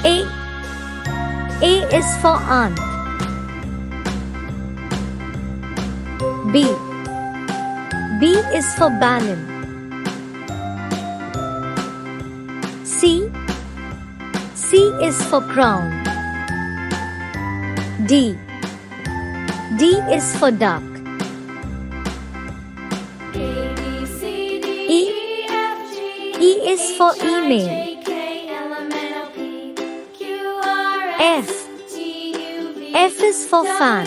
A. A is for aunt. B. B is for balloon. C. C is for crown. D. D is for duck. E. E is for email. F. F is for fan.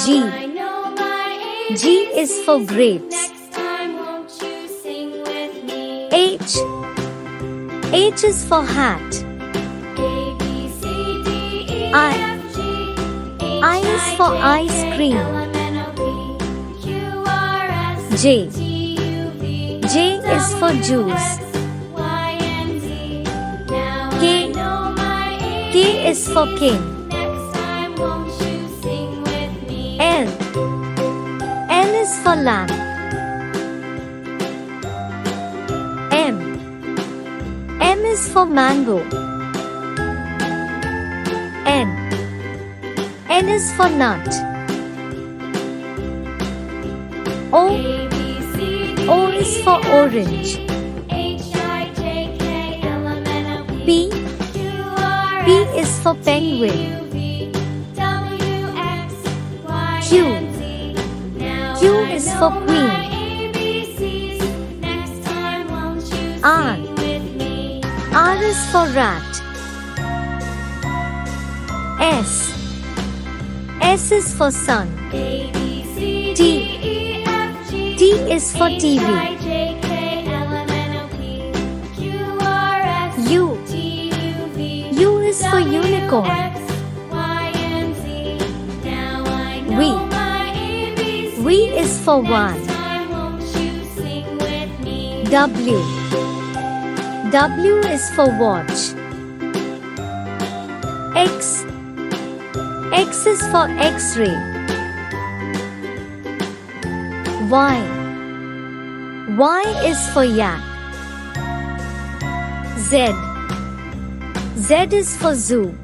G. G is for grapes. H. H is for hat. I is for ice cream. J. J is for juice. K. K is for king. L. L is for lamp. M. M is for mango. N. N is for nut. O. O is for orange. P. P is for penguin. Q. Q is for queen. R. R is for rat. S. S is for sun. T. T is for TV. U. U is for unicorn. V. V is for one. W. W is for watch. X. X is for X-ray. Y. Y is for yak. Z. Z is for zoo.